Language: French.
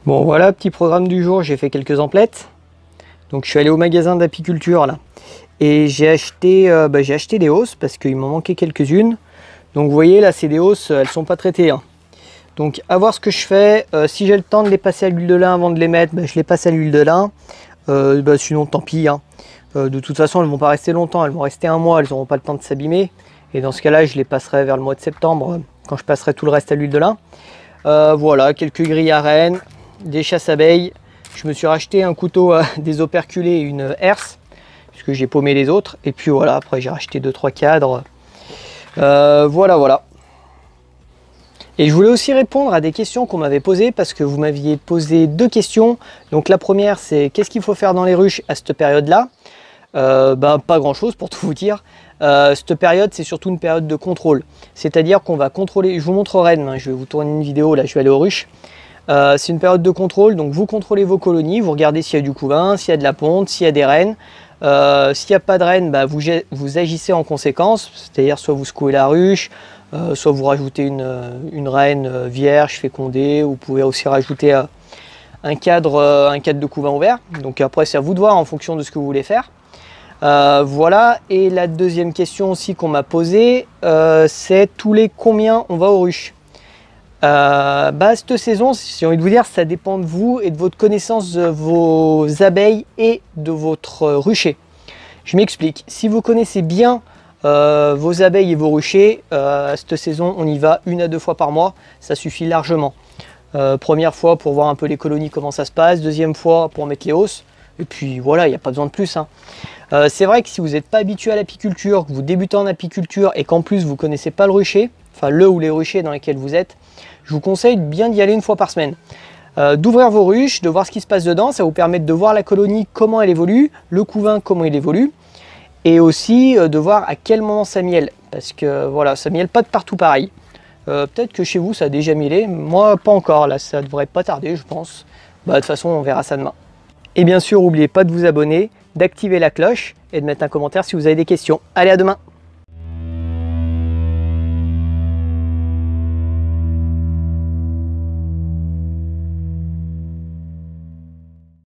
Bon voilà, petit programme du jour, j'ai fait quelques emplettes. Donc je suis allé au magasin d'apiculture là. Et j'ai acheté des hausses parce qu'il m'en manquait quelques-unes. Donc vous voyez là, c'est des hausses, elles sont pas traitées, hein. Donc à voir ce que je fais. Si j'ai le temps de les passer à l'huile de lin avant de les mettre, je les passe à l'huile de lin. Sinon tant pis, hein. De toute façon elles vont pas rester longtemps, elles vont rester un mois, elles n'auront pas le temps de s'abîmer. Et dans ce cas là je les passerai vers le mois de septembre quand je passerai tout le reste à l'huile de lin. Voilà, quelques grilles à rennes, des chasses abeilles. Je me suis racheté un couteau des operculés et une herse puisque j'ai paumé les autres. Et puis voilà, après j'ai racheté 2-3 cadres. Voilà. Et je voulais aussi répondre à des questions qu'on m'avait posées parce que vous m'aviez posé 2 questions. Donc la première c'est qu'est-ce qu'il faut faire dans les ruches à cette période-là? Pas grand-chose pour tout vous dire. Cette période c'est surtout une période de contrôle. C'est-à-dire qu'on va contrôler, je vous montrerai demain, je vais vous tourner une vidéo, là je vais aller aux ruches. C'est une période de contrôle, donc vous contrôlez vos colonies, vous regardez s'il y a du couvain, s'il y a de la ponte, s'il y a des rennes. S'il n'y a pas de rennes, vous agissez en conséquence, c'est-à-dire soit vous secouez la ruche, soit vous rajoutez une reine vierge fécondée, vous pouvez aussi rajouter un cadre de couvain ouvert. Donc après c'est à vous de voir en fonction de ce que vous voulez faire. Voilà, et la deuxième question aussi qu'on m'a posée, c'est tous les combien on va aux ruches. Cette saison, j'ai envie de vous dire, ça dépend de vous et de votre connaissance de vos abeilles et de votre rucher. Je m'explique. Si vous connaissez bien vos abeilles et vos ruchers, cette saison, on y va 1 à 2 fois par mois. Ça suffit largement. Première fois pour voir un peu les colonies, comment ça se passe. Deuxième fois pour mettre les hausses. Et puis voilà, il n'y a pas besoin de plus, hein. C'est vrai que si vous n'êtes pas habitué à l'apiculture, que vous débutez en apiculture et qu'en plus vous ne connaissez pas le rucher, enfin le ou les ruchers dans lesquels vous êtes, je vous conseille bien d'y aller 1 fois par semaine. D'ouvrir vos ruches, de voir ce qui se passe dedans, ça vous permet de voir la colonie, comment elle évolue, le couvain, comment il évolue, et aussi de voir à quel moment ça mielle, parce que voilà, ça mielle pas de partout pareil. Peut-être que chez vous ça a déjà mielé, moi pas encore, là ça devrait pas tarder je pense. De toute façon on verra ça demain. Et bien sûr, n'oubliez pas de vous abonner, d'activer la cloche et de mettre un commentaire si vous avez des questions. Allez, à demain!